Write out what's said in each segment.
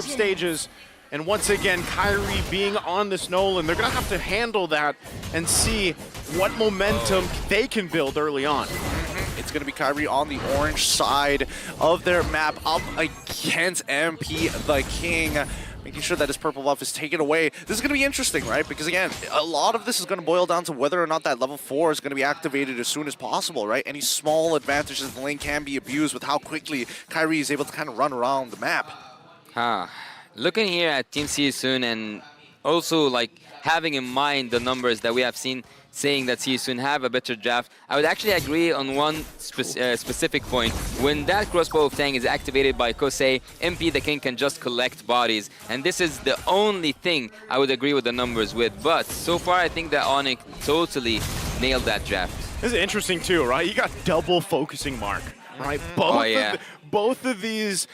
group stages. And once again, Kyrie being on this Nolan, they're going to have to handle that and see what momentum they can build early on. It's going to be Kyrie on the orange side of their map up against MP the King, making sure that his purple buff is taken away. This is going to be interesting, right? Because again, a lot of this is going to boil down to whether or not that level 4 is going to be activated as soon as possible, right? Any small advantages in the lane can be abused with how quickly Kyrie is able to kind of run around the map. Looking here at Team CSUN and also like having in mind the numbers that we have seen saying that CSUN have a better draft, I would actually agree on one specific point. When that crossbow of Tang is activated by Kosei, MP the King can just collect bodies. And this is the only thing I would agree with the numbers with. But so far, I think that ONIC totally nailed that draft. This is interesting too, right? You got double focusing mark, right? Both of these,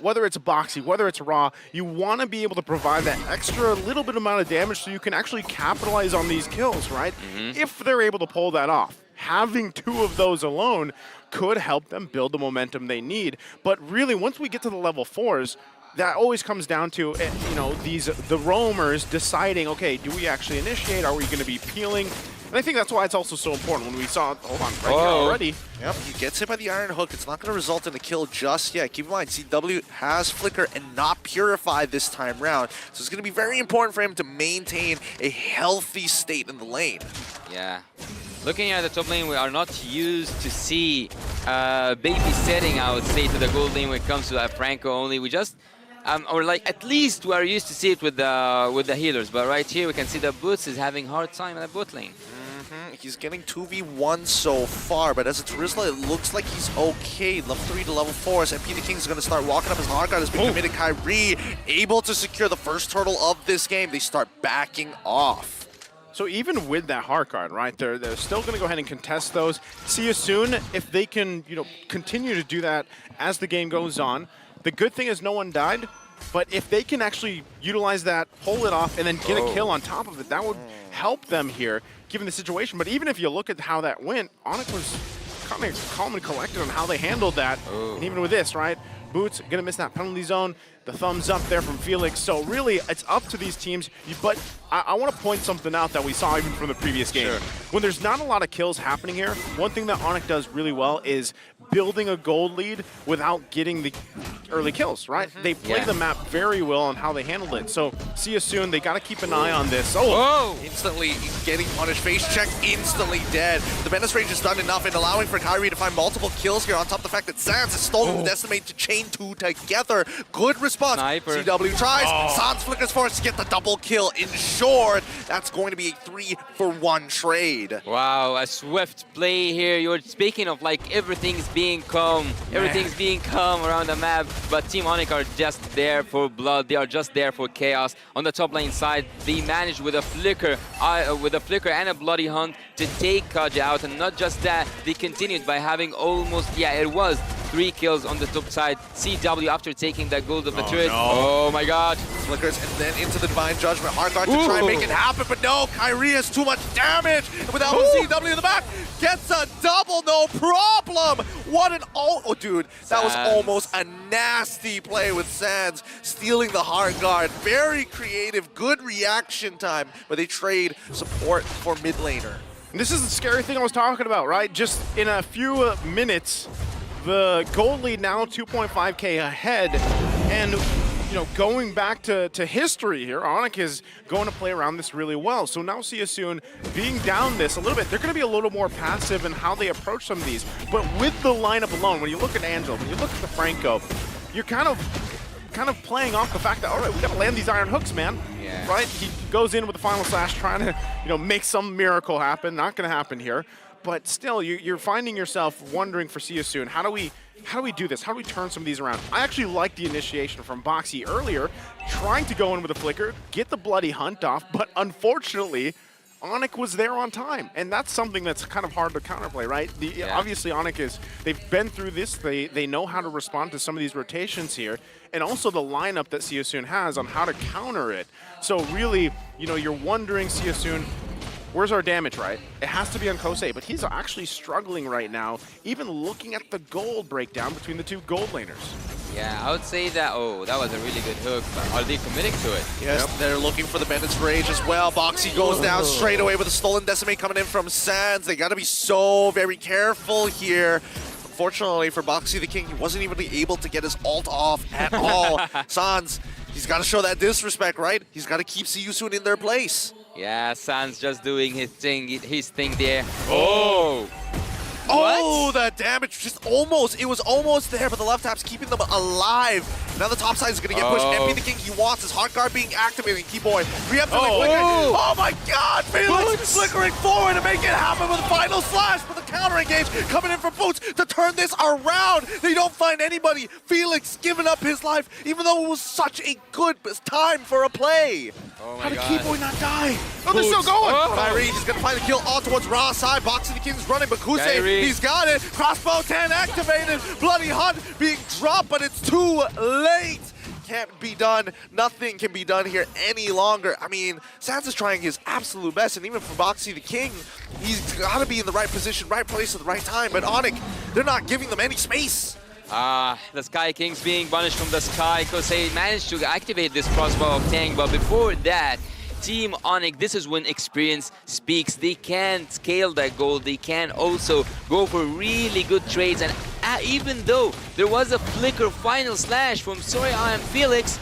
whether it's boxy, whether it's raw, you want to be able to provide that extra little bit amount of damage so you can actually capitalize on these kills, right? If they're able to pull that off. Having 2 of those alone could help them build the momentum they need. But really, once we get to the level 4s, that always comes down to, you know, the roamers deciding, okay, do we actually initiate? Are we going to be peeling? And I think that's why it's also so important when we saw, hold on, right here already. Yep, he gets hit by the Iron Hook. It's not going to result in a kill just yet. Keep in mind, CW has Flicker and not Purify this time round. So it's going to be very important for him to maintain a healthy state in the lane. Yeah. Looking at the top lane, we are not used to see babysitting, I would say, to the gold lane when it comes to Franco only. We just, or like at least we are used to see it with the healers. But right here, we can see that Boots is having hard time in the bot lane. He's getting 2v1 so far, but as a Terizla, it looks like he's okay. Level 3 to level 4, so MP the King is going to start walking up his hard guard. Has been committed. Kyrie able to secure the first turtle of this game. They start backing off. So even with that hard card, right, they're still going to go ahead and contest those. See you soon if they can, you know, continue to do that as the game goes on. The good thing is no one died, but if they can actually utilize that, pull it off, and then get a kill on top of it, that would help them here, given the situation. But even if you look at how that went, ONIC was kind of calm and collected on how they handled that. And even with this, right, Boots going to miss that penalty zone. The thumbs up there from Felix. So really, it's up to these teams. But I want to point something out that we saw even from the previous game. Sure. When there's not a lot of kills happening here, one thing that ONIC does really well is building a gold lead without getting the early kills, right? They play the map very well on how they handled it. So see you soon. They got to keep an eye on this. Instantly getting punished. Face check, instantly dead. The menace range is done enough in allowing for Kyrie to find multiple kills here on top of the fact that Sans has stolen the Decimate to chain 2 together. Good response. Sniper. CW tries. Sans flickers forced to get the double kill. In short, that's going to be a 3-for-1 trade. Wow, a swift play here. You're speaking of like everything's being calm. Everything's being calm around the map. But Team ONIC are just there for blood. They are just there for chaos. On the top lane side, they managed with a flicker and a bloody hunt to take Kaja out. And not just that, they continued by having almost, it was 3 kills on the top side. CW after taking that gold of the turret. Oh my god. Flickers and then into the Divine Judgment. Hard guard to try and make it happen, but no, Kyrie has too much damage. And without CW in the back, gets a double, no problem. What an dude, that was almost a nasty play with Sans stealing the hard guard. Very creative, good reaction time, but they trade support for mid laner. And this is the scary thing I was talking about, right? Just in a few minutes, the gold lead now 2.5k ahead, and you know, going back to history here, ONIC is going to play around this really well. So now see you soon being down this a little bit, they're going to be a little more passive in how they approach some of these. But with the lineup alone, when you look at Angela, when you look at the Franco, you're kind of playing off the fact that, all right, we got to land these iron hooks, man. Right? He goes in with the final slash, trying to, you know, make some miracle happen. Not going to happen here. But still, you're finding yourself wondering for see you soon. How do we do this? How do we turn some of these around? I actually like the initiation from Boxy earlier, trying to go in with a flicker, get the bloody hunt off, but unfortunately, ONIC was there on time, and that's something that's kind of hard to counterplay, right? Obviously, ONIC they've been through this, they know how to respond to some of these rotations here, and also the lineup that Seosun has on how to counter it. So really, you know, you're wondering, Seosun, where's our damage, right? It has to be on Kosei, but he's actually struggling right now, even looking at the gold breakdown between the two gold laners. Yeah, I would say that, oh, that was a really good hook, but are they committing to it? Yes, they're looking for the Bandit's Rage as well. Boxy goes down straight away with a stolen Decimate coming in from Sands. They got to be so very careful here. Unfortunately for Boxy the King, he wasn't even able to get his ult off at all. Sans, he's got to show that disrespect, right? He's got to keep Siyusun in their place. Yeah, Sans just doing his thing there. Oh! Oh, the damage just almost, it was almost there, but the left tap's keeping them alive. Now the top side is going to get pushed. MP the King, he wants his Heart Guard being activated. Keyboy, preemptively flickering. Oh my god, Felix flickering forward to make it happen with a final slash, but the counter engage coming in from Boots to turn this around. They don't find anybody. Felix giving up his life, even though it was such a good time for a play. Oh my How did God. Keyboy not die? Oh, they're still going! Kyrie just gonna find the kill all towards Raw side. Boxy the King's running, but Kusei, Kyrie. he's got it. Crossbow 10 activated. Bloody Hunt being dropped, but it's too late. Can't be done. Nothing can be done here any longer. I mean, Sans is trying his absolute best, and even for Boxy the King, he's got to be in the right position, right place at the right time. But ONIC, they're not giving them any space. The Sky Kings being banished from the sky because they managed to activate this crossbow of Tang, but before that, Team ONIC, this is when experience speaks. They can scale that goal. They can also go for really good trades. And even though there was a flicker final slash from Soraya and Felix,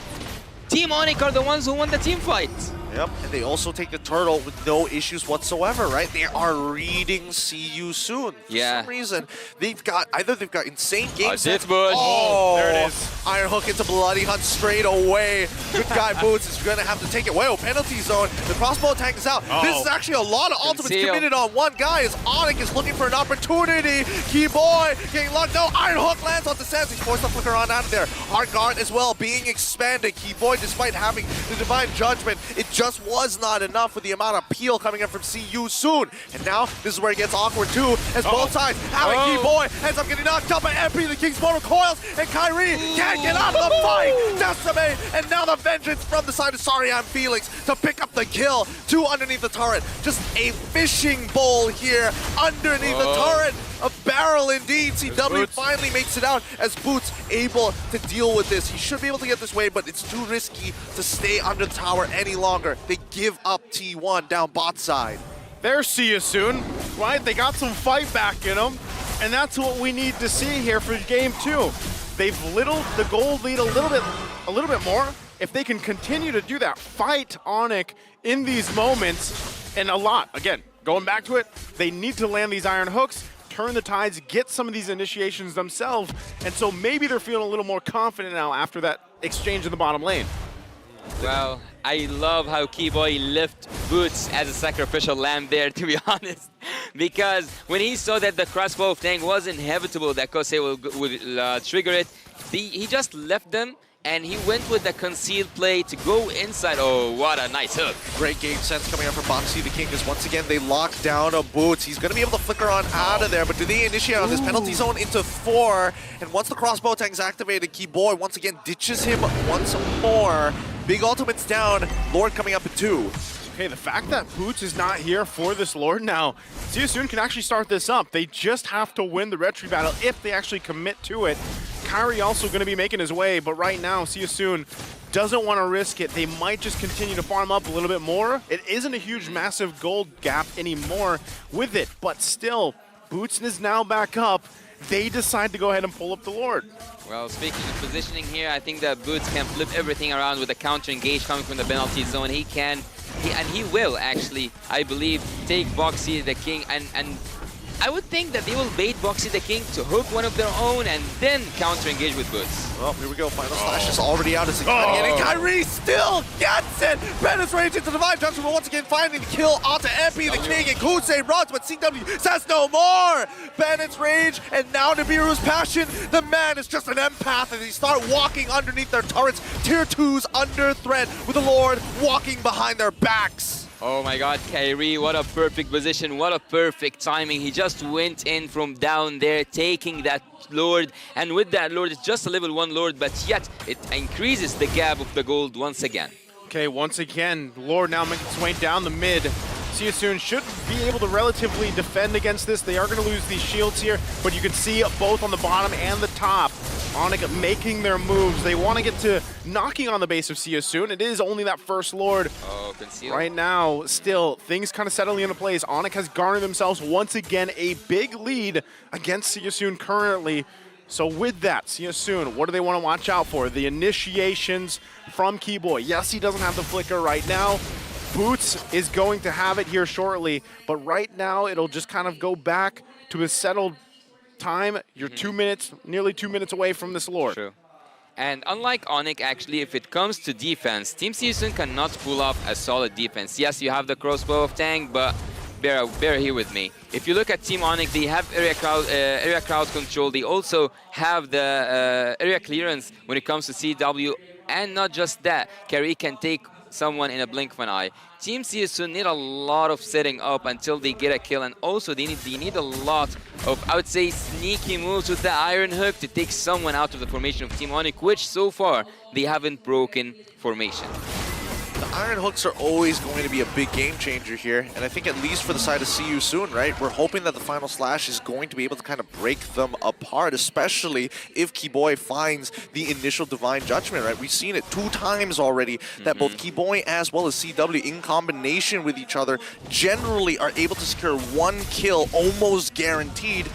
Team ONIC are the ones who won the team fight. Yep, and they also take the turtle with no issues whatsoever, right? They are reading See You Soon. For some reason, they've got insane game sense. Oh, there it is. Iron Hook into Bloody Hunt straight away. Good guy Boots is going to have to take it. Whoa, penalty zone. The crossbow tank is out. This is actually a lot of ultimates committed on one guy as ONIC is looking for an opportunity. Keyboy getting locked. No, Iron Hook lands onto Sans. He's forced to flicker on out of there. Heart Guard as well being expanded. Keyboy, despite having the Divine Judgment, it just was not enough with the amount of peel coming in from See You Soon. And now this is where it gets awkward too, as both sides having Keyboy ends up getting knocked up by MP, the King's Mortal Coils, and Kyrie can't get out of the fight. Decimate, and now the vengeance from the side of Soraya and Felix to pick up the kill. Two underneath the turret. Just a fishing bowl here underneath the turret. A barrel indeed. CW finally makes it out as Boots able to deal with this. He should be able to get this way, but it's too risky to stay under the tower any longer. They give up T1 down bot side. There's See You Soon, right? They got some fight back in them, and that's what we need to see here for game 2. They've littled the gold lead a little bit more. If they can continue to do that, fight ONIC in these moments, and a lot. Again, going back to it, they need to land these iron hooks, turn the tides, get some of these initiations themselves, and so maybe they're feeling a little more confident now after that exchange in the bottom lane. Well, I love how Keyboy left Boots as a sacrificial lamb there, to be honest. Because when he saw that the crossbow of Tang was inevitable, that Kosei would trigger it, he just left them, and he went with the concealed play to go inside. Oh, what a nice hook. Great game sense coming out from Boxy the King, because once again, they lock down a Boots. He's going to be able to flicker on out of there, but do they initiate on this penalty zone into 4? And once the crossbow tank is activated, Keyboy once again ditches him once more. Big ultimates down, Lord coming up at 2. Okay, the fact that Boots is not here for this Lord now, See You Soon can actually start this up. They just have to win the retry battle if they actually commit to it. Kyrie also going to be making his way, but right now, See You Soon doesn't want to risk it. They might just continue to farm up a little bit more. It isn't a huge, massive gold gap anymore with it, but still, Boots is now back up. They decide to go ahead and pull up the Lord. Well, speaking of positioning here, I think that Boots can flip everything around with a counter engage coming from the penalty zone. He can, and he will actually, I believe, take Boxy the King, and I would think that they will bait Boxy the King to hook one of their own and then counter engage with Boots. Well, here we go. Final slash is already out as and Kyrie still gets it. Bandit's Rage into Divine Judgment, but once again finding the kill onto MP the King, and Kusei runs, but CW says no more. Bandit's Rage, and now Nibiru's Passion. The man is just an empath as he start walking underneath their turrets. Tier 2s under threat with the Lord walking behind their backs. Oh my god, Kyrie, what a perfect position, what a perfect timing. He just went in from down there, taking that Lord, and with that Lord, it's just a level 1 Lord, but yet it increases the gap of the gold once again. Okay, once again, Lord now making its way down the mid. See You Soon should be able to relatively defend against this. They are going to lose these shields here, but you can see both on the bottom and the top. ONIC making their moves. They want to get to knocking on the base of Sia soon. It is only that first Lord. Oh, conceal. Right now, still, things kind of settling into place. ONIC has garnered themselves once again a big lead against Sia soon currently. So with that, Sia soon, what do they want to watch out for? The initiations from Keyboy. Yes, he doesn't have the flicker right now. Boots is going to have it here shortly, but right now it'll just kind of go back to a settled time. You're 2 minutes, nearly 2 minutes away from this Lord. True. And unlike ONIC, actually, if it comes to defense, Team Season cannot pull off a solid defense. Yes, you have the crossbow of Tang, but bear here with me. If you look at Team ONIC, they have area crowd control. They also have the area clearance when it comes to CW. And not just that, Carry can take someone in a blink of an eye. Team CSU need a lot of setting up until they get a kill, and also they need a lot of, I would say, sneaky moves with the Iron Hook to take someone out of the formation of Team ONIC, which so far they haven't broken formation. The Iron Hooks are always going to be a big game changer here, and I think at least for the side of See You Soon, right? We're hoping that the final slash is going to be able to kind of break them apart, especially if Keyboy finds the initial Divine Judgment, right? We've seen it 2 times already that both Keyboy as well as CW in combination with each other generally are able to secure 1 kill almost guaranteed.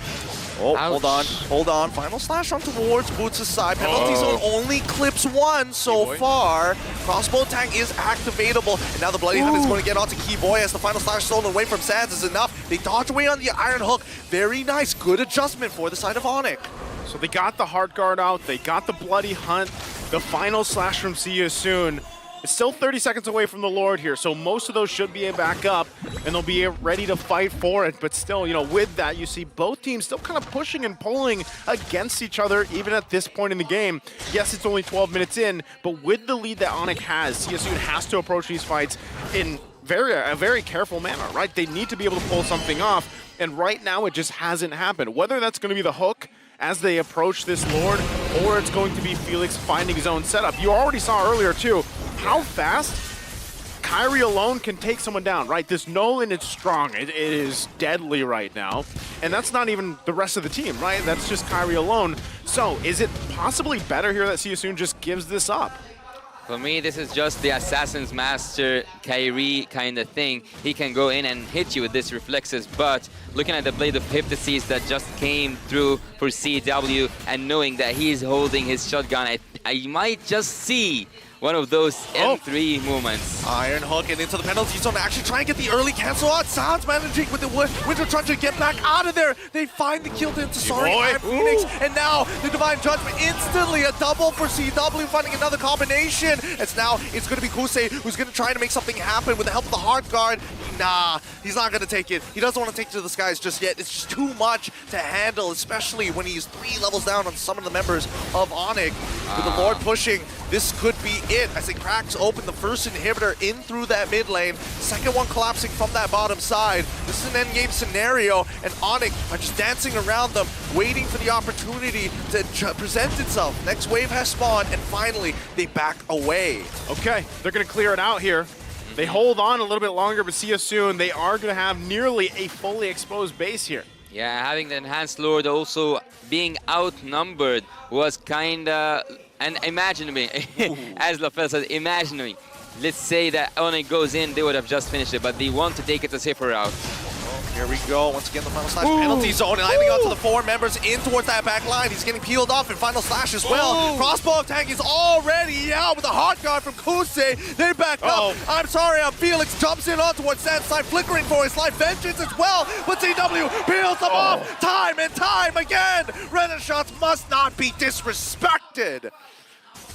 Oh, Ouch. hold on. Final slash on towards Boots' side. Penalty zone only clips 1 so far. Crossbow tag is activatable, and now the Bloody Hunt is going to get onto Keyboy as the final slash stolen away from Sands is enough. They dodge away on the Iron Hook. Very nice, good adjustment for the side of ONIC. So they got the Heart Guard out, they got the Bloody Hunt, the final slash from See You Soon. It's still 30 seconds away from the Lord here, so most of those should be back up, and they'll be ready to fight for it. But still, you know, with that, you see both teams still kind of pushing and pulling against each other, even at this point in the game. Yes, it's only 12 minutes in, but with the lead that ONIC has, CSU has to approach these fights in a very careful manner, right? They need to be able to pull something off, and right now it just hasn't happened. Whether that's going to be the hook as they approach this Lord, or it's going to be Felix finding his own setup. You already saw earlier, too, how fast Kyrie alone can take someone down, right? This Nolan is strong. It is deadly right now. And that's not even the rest of the team, right? That's just Kyrie alone. So is it possibly better here that CSU just gives this up? For me, this is just the Assassin's Master Kyrie kind of thing. He can go in and hit you with this reflexes, but looking at the Blade of Hypnosis that just came through for CW and knowing that he's holding his shotgun, I might just see one of those M3 moments. Iron Hook and into the penalty zone to actually try and get the early cancel out. Sounds managing with the Winter trying to get back out of there. They find the kill to Sorry and Phoenix, and now the Divine Judgment instantly a double for CW, finding another combination. It's going to be Kusei who's going to try to make something happen with the help of the Heart Guard. Nah, he's not going to take it. He doesn't want to take it to the skies just yet. It's just too much to handle, especially when he's 3 levels down on some of the members of ONIC. With the Lord pushing, this could be it as it cracks open the first inhibitor in through that mid lane. Second one collapsing from that bottom side. This is an endgame scenario, and ONIC are just dancing around them, waiting for the opportunity to present itself. Next wave has spawned, and finally they back away. Okay, they're going to clear it out here. They hold on a little bit longer, but see you soon. They are going to have nearly a fully exposed base here. Yeah, having the Enhanced Lord also being outnumbered was kind of... And imagine me, as LaFell said, imagine me. Let's say that ONIC goes in, they would have just finished it, but they want to take it a safer route. Here we go. Once again, the final slash penalty zone, and landing onto the 4 members in towards that back line. He's getting peeled off in final slash as well. Crossbow attack is already out with a Heart Guard from Kusei. They back up. I'm sorry, Felix jumps in on towards Sand's side, flickering for his life. Vengeance as well, but CW peels them off time and time again. Renaissance must not be disrespected.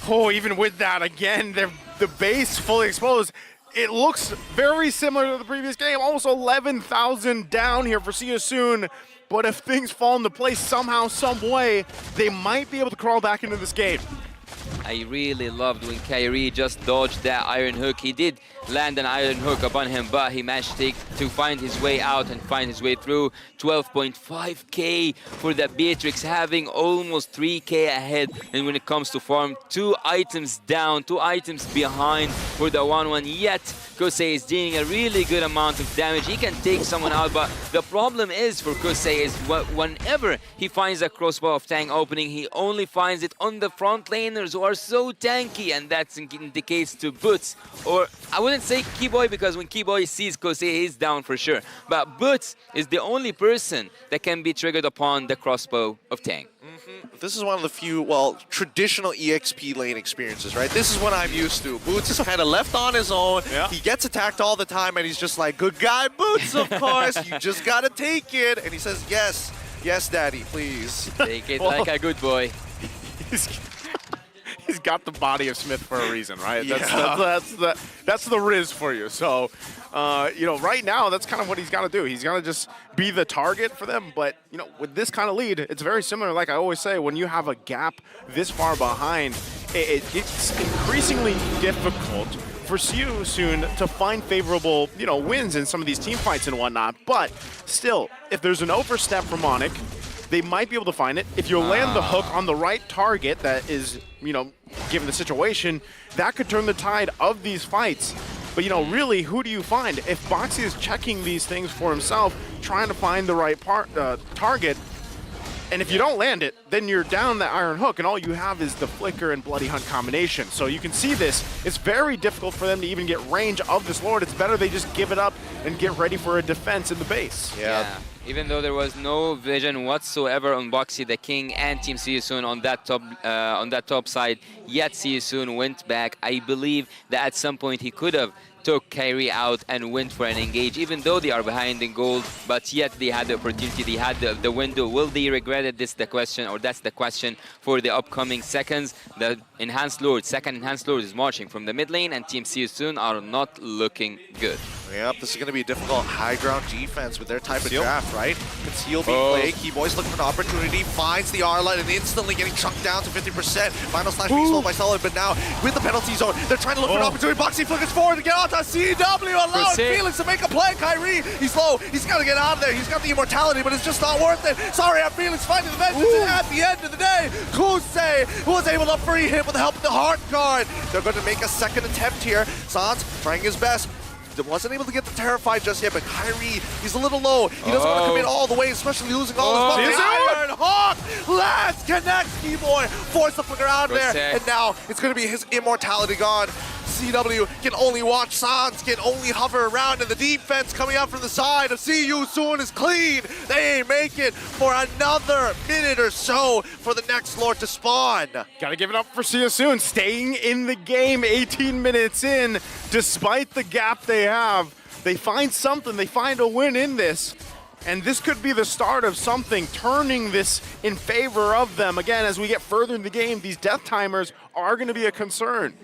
Oh, even with that, again, the base fully exposed. It looks very similar to the previous game, almost 11,000 down here for See You Soon. But if things fall into place somehow, some way, they might be able to crawl back into this game. I really loved when Kyrie just dodged that Iron Hook. He did land an Iron Hook upon him, but he managed to find his way out and find his way through. 12.5k for the Beatrix, having almost 3k ahead. And when it comes to farm, 2 items down, 2 items behind for the 1-1. Yet Kosei is dealing a really good amount of damage. He can take someone out, but the problem is for Kosei is whenever he finds a crossbow of Tang opening, he only finds it on the front laners who are so tanky, and that indicates to Boots, or I wouldn't say Keyboy, because when Keyboy sees Kosei, he's down for sure. But Boots is the only person that can be triggered upon the crossbow of Tang. This is one of the few, well, traditional EXP lane experiences, right? This is what I'm used to. Boots is kind of left on his own. Yeah. He gets attacked all the time, and he's just like, good guy, Boots, of course. You just gotta take it. And he says, yes, yes, daddy, please. Take it like a good boy. He's got the body of Smith for a reason, right? Yeah. That's the Riz for you. So, you know, right now, that's kind of what he's got to do. He's got to just be the target for them. But, you know, with this kind of lead, it's very similar. Like I always say, when you have a gap this far behind, it's increasingly difficult for Siu soon to find favorable, you know, wins in some of these team fights and whatnot. But still, if there's an overstep from ONIC, they might be able to find it. If you land the hook on the right target that is, you know, given the situation, that could turn the tide of these fights. But, you know, really, who do you find? If Boxy is checking these things for himself, trying to find the right target, and if you don't land it, then you're down the Iron Hook, and all you have is the Flicker and Bloody Hunt combination. So you can see this. It's very difficult for them to even get range of this Lord. It's better they just give it up and get ready for a defense in the base. Yeah. Even though there was no vision whatsoever on Boxy, the King, and Team Siusun on that top side, yet Siusun went back. I believe that at some point he could have took Kairi out and went for an engage, even though they are behind in gold, but yet they had the opportunity, they had the window. Will they regret it? This is the question, or that's the question for the upcoming seconds. The Enhanced Lord, second Enhanced Lord is marching from the mid lane, and Team Siusun are not looking good. Yep, this is going to be a difficult high ground defense with their type of draft, right? Conceal being played. Keyboy's looking for an opportunity, finds the R-Line, and instantly getting chunked down to 50%. Final slash being sold by Solid, but now with the penalty zone, they're trying to look for an opportunity. Boxy flickers forward to get onto CW, allowing Felix to make a play. Kyrie, he's low. He's got to get out of there. He's got the immortality, but it's just not worth it. Sorry, I'm Felix finding the vengeance, and at the end of the day, Kusei was able to free him with the help of the Heart Guard. They're going to make a second attempt here. Sans trying his best. Wasn't able to get the Terrified just yet, but Kyrie, he's a little low. He doesn't want to commit all the way, especially losing all his buffs. Iron Hawk! Let's connect, Keyboy. Force the flicker out there, and now it's going to be his immortality gone. CW can only watch. Sans can only hover around, and the defense coming out from the side of CU soon is clean. They make it for another minute or so for the next Lord to spawn. Gotta give it up for Sia soon, staying in the game 18 minutes in, despite the gap they have. They find something, they find a win in this. And this could be the start of something, turning this in favor of them. Again, as we get further in the game, these death timers are gonna be a concern.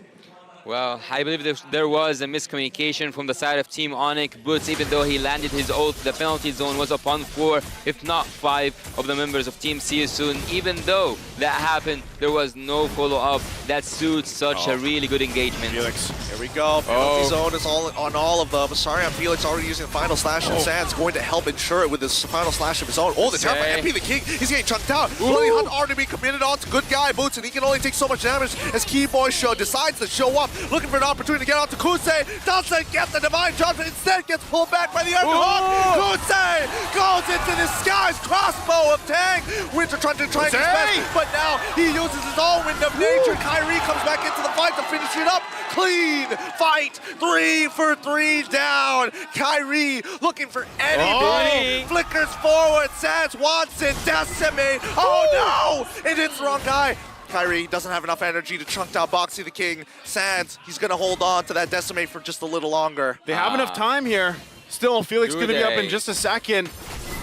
Well, I believe there was a miscommunication from the side of Team ONIC. Boots, even though he landed his ult, the penalty zone was upon 4, if not 5, of the members of Team Siusun. Even though that happened, there was no follow-up. That suits such a really good engagement. Felix. Here we go. Penalty zone is on all of them. Sorry, I'm Felix already using the final slash, and Sans going to help ensure it with his final slash of his own. Oh, the Terrified MP, the King, he's getting chunked out. Bloody Hunt already being committed on to good guy Boots, and he can only take so much damage as Keyboy decides to show up, looking for an opportunity to get out to Kusei. Doesn't get the Divine Judgment, instead gets pulled back by the Iron Hawk. Kusei goes into the skies, crossbow of Tang. Winter trying to his best, but now he uses his own Wind of Nature. Kyrie comes back into the fight to finish it up. Clean fight, 3 for 3 down. Kyrie looking for anybody. Flickers forward, Sans wants it, Decimate. Oh no, it hits the wrong guy. Kyrie doesn't have enough energy to chunk down Boxy the King. Sans, he's gonna hold on to that Decimate for just a little longer. They have enough time here. Still, Felix gonna be up in just a second.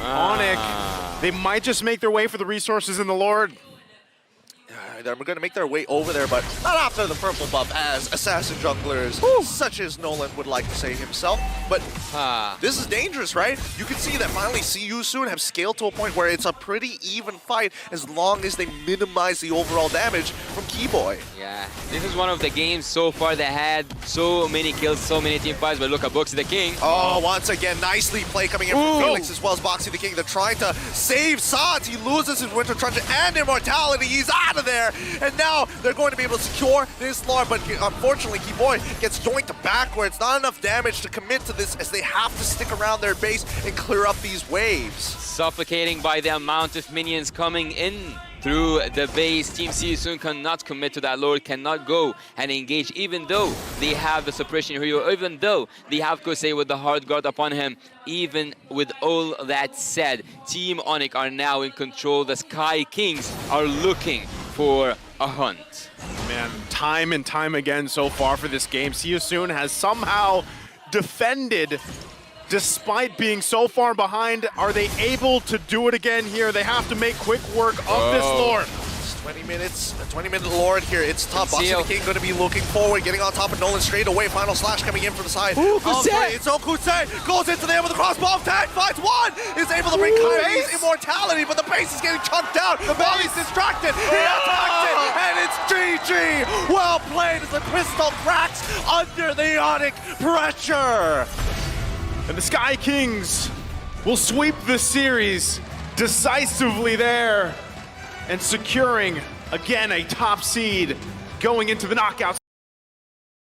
ONIC, they might just make their way for the resources in the Lord. They're going to make their way over there, but not after the purple buff as assassin junglers, such as Nolan would like to say himself. But this is dangerous, right? You can see that finally CU soon have scaled to a point where it's a pretty even fight as long as they minimize the overall damage from Keyboy. Yeah, Yeah, this is one of the games so far that had so many kills, so many team fights, but look at Boxy the King. Oh, once again, nicely played coming in from Felix as well as Boxy the King. They're trying to save Sans. He loses his Winter Truncheon and Immortality. He's out of there. And now they're going to be able to secure this Lord, but unfortunately, Keyboy gets joined backwards. Not enough damage to commit to this as they have to stick around their base and clear up these waves. Suffocating by the amount of minions coming in through the base. Team Seasoon cannot commit to that Lord, cannot go and engage, even though they have the suppression hero, even though they have Kosei with the hard guard upon him. Even with all that said, Team ONIC are now in control. The Sky Kings are looking for a hunt. Man, time and time again so far for this game, Seasoon has somehow defended despite being so far behind. Are they able to do it again here? They have to make quick work of this Lord. 20 minutes, a 20-minute Lord here. It's tough. Boxy Seal. the King going to be looking forward, getting on top of Nolan straight away. Final slash coming in from the side. Ooh, of Kusei. Ray. It's Kusei. Goes into there with a crossbow tag. Finds one. Is able to bring Kyrie's immortality, but the base is getting chunked out. The body's distracted. He attacks it, and it's GG. Well played as the crystal cracks under the ONIC pressure. And the Sky Kings will sweep the series decisively there and securing, again, a top seed going into the knockout